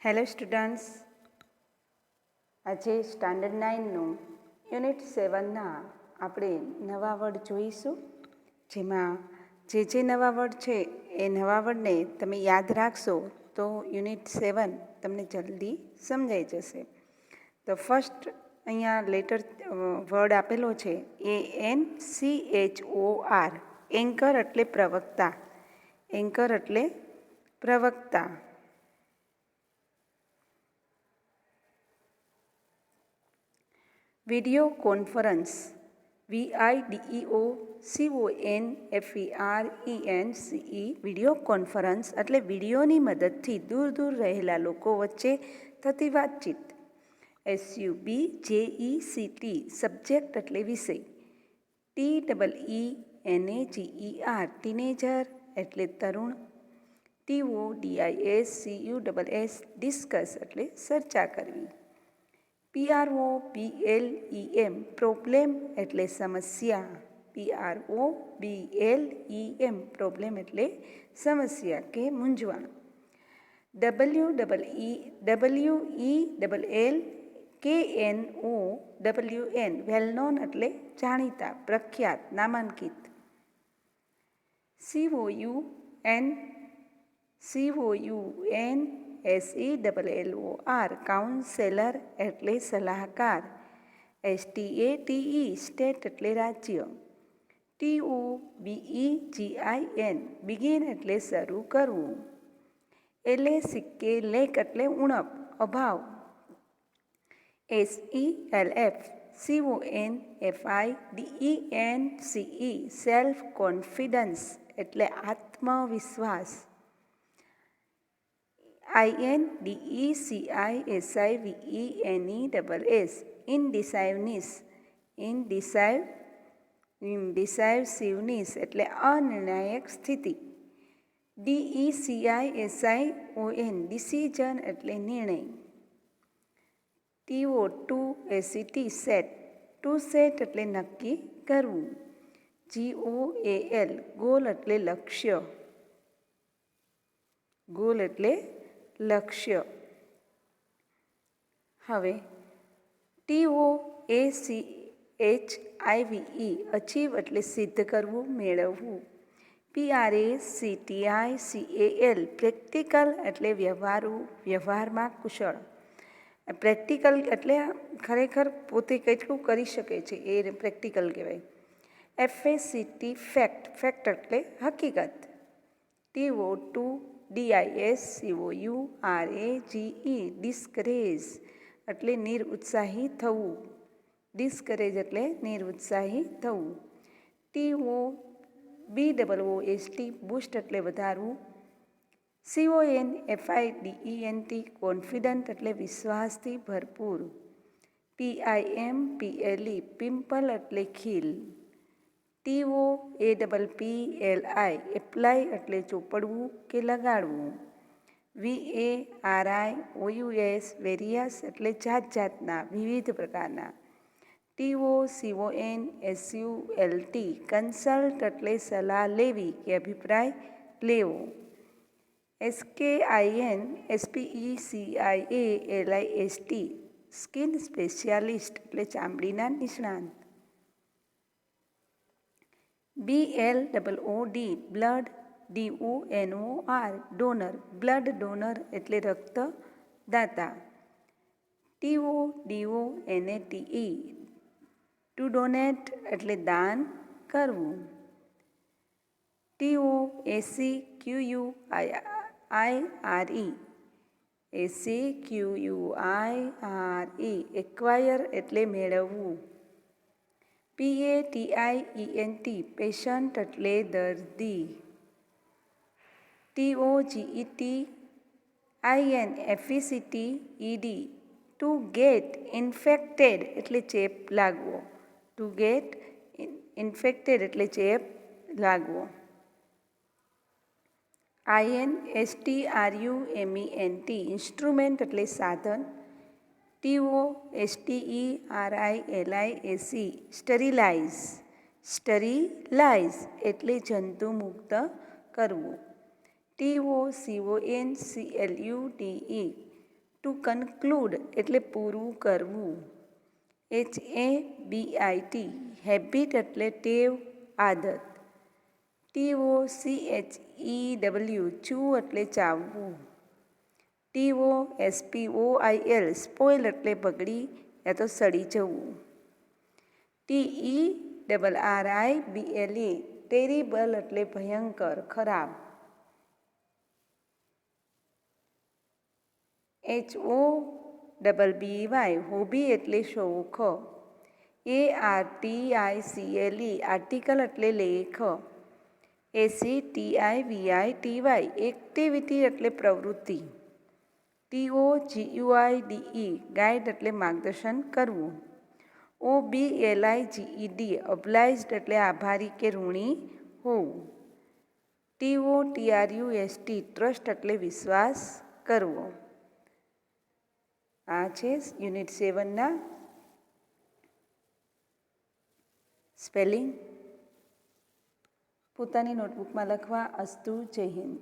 Hello students, આજે standard 9નું unit 7ના આપણે નવા વર્ડ જોઈશું. જેમાં જે નવા વર્ડ છે એ નવા વર્ડને તમે યાદ રાખશો તો યુનિટ 7 તમને જલ્દી સમજાઈ જશે. તો ફર્સ્ટ અહીંયા લેટર વર્ડ આપેલો છે ANCHOR. એન્કર એટલે પ્રવક્તા. એન્કર એટલે પ્રવક્તા. Video conference. VIDEOCONFERENCE. Video conference એટલે વિડીયોની મદદથી દૂર દૂર રહેલા લોકો વચ્ચે થતી વાતચીત. SUBJECT. સબ્જેક્ટ એટલે વિષય. TEENAGER. ટીનેજર એટલે તરુણ. TODISCUSS. ડિસ્કસ એટલે ચર્ચા કરવી. PROBLEM. પ્રોબ્લેમ એટલે સમસ્યા. PROBLEM. પ્રોબ્લેમ એટલે સમસ્યા કે મૂંઝવણ. WELLKNOWN. વેલ નોન એટલે જાણીતા, પ્રખ્યાત, નામાંકિત. COUNSELLOR. કાઉન્સેલર એટલે સલાહકાર. STATE. સ્ટેટ એટલે રાજ્ય. TOBEGIN. બિગિન એટલે શરૂ કરવું. LACK. લેક એટલે ઉણપ, અભાવ. SELF. CONFIDENCE. સેલ્ફ કોન્ફિડન્સ એટલે આત્મવિશ્વાસ. INDECISIVENESS. ઇનડિસાઇવનેસ. ઇનડિસાઇવનેસ એટલે અનિર્ણાયક સ્થિતિ. DECISION. ડિસિઝન એટલે નિર્ણય. TO2SET. સેટ. ટુ સેટ એટલે નક્કી કરવું. GOAL. ગોલ એટલે લક્ષ્ય. ગોલ એટલે લક્ષ્ય. હવે TOACHIVE. અચીવ એટલે સિદ્ધ કરવું, મેળવવું. PRACTICAL. પ્રેક્ટિકલ એટલે વ્યવહારમાં કુશળ. પ્રેક્ટિકલ એટલે ખરેખર પોતે કેટલું કરી શકે છે એ પ્રેક્ટિકલ કહેવાય. FACT. ફેક્ટ. ફેક્ટ એટલે હકીકત. TODISCOURAGE. ડિસ્કરેજ એટલે નિરુત્સાહી થવું. ડિસ્કરેજ એટલે નિરુત્સાહી થવું. TOBOOST. બુસ્ટ એટલે વધારવું. CONFIDENT. કોન્ફિડન્ટ એટલે વિશ્વાસથી ભરપૂર. PIMPLE. પિમ્પલ એટલે ખીલ. TOAPPLI. એપ્લાય એટલે ચોપડવું કે લગાડવું. VARIOUS. વેરિયસ એટલે જાત જાતના, વિવિધ પ્રકારના. TOCONSULT. કન્સલ્ટ એટલે સલાહ લેવી કે અભિપ્રાય લેવો. SKINSPECIALIST. સ્કિન સ્પેશિયાલિસ્ટ એટલે ચામડીના નિષ્ણાંત. BLOOD. Blood. DONOR. Donor. Blood donor એટલે રક્તદાતા. TODONATE. ટુ ડોનેટ એટલે દાન કરવું. TOACQUIRE. ACQUIRE. એક્વાયર એટલે મેળવવું. PATIENT. પેશન્ટ એટલે દર્દી. TOGETIN. ટુ ગેટ ઇન્ફેક્ટેડ એટલે ચેપ લાગવો. ટુ ગેટ ઇન્ફેક્ટેડ એટલે ચેપ લાગવો. INSTRUMENT. ઇન્સ્ટ્રુમેન્ટ એટલે સાધન. TOSTERILISE. સ્ટરીલાઇઝ. સ્ટરીલાઇઝ એટલે જંતુમુક્ત કરવું. TOCONCLUDE. ટુ કન્ક્લુડ એટલે પૂરું કરવું. HABIT હેબિટ એટલે ટેવ, આદત. TOCHEW ચૂ એટલે ચાવવું. TOSPOIL સ્પોઇલ એટલે બગડી યા તો સડી જવું. TERRIBLE ટેરિબલ એટલે ભયંકર, ખરાબ. HOBBY હોબી એટલે શોખ. ARTICLE આર્ટિકલ એટલે લેખ. ACTIVITY એક્ટિવિટી એટલે પ્રવૃત્તિ. TOGUIDE ગાઈડ એટલે માર્ગદર્શન કરવું. OBLIGED ઓબ્લાઇઝ્ડ એટલે આભારી કે ઋણી હોવું. TOTRUST ટ્રસ્ટ એટલે વિશ્વાસ કરવો. આ છે યુનિટ 7ના સ્પેલિંગ. પોતાની નોટબુકમાં લખવા. અસ્તુ. જય હિન્દ.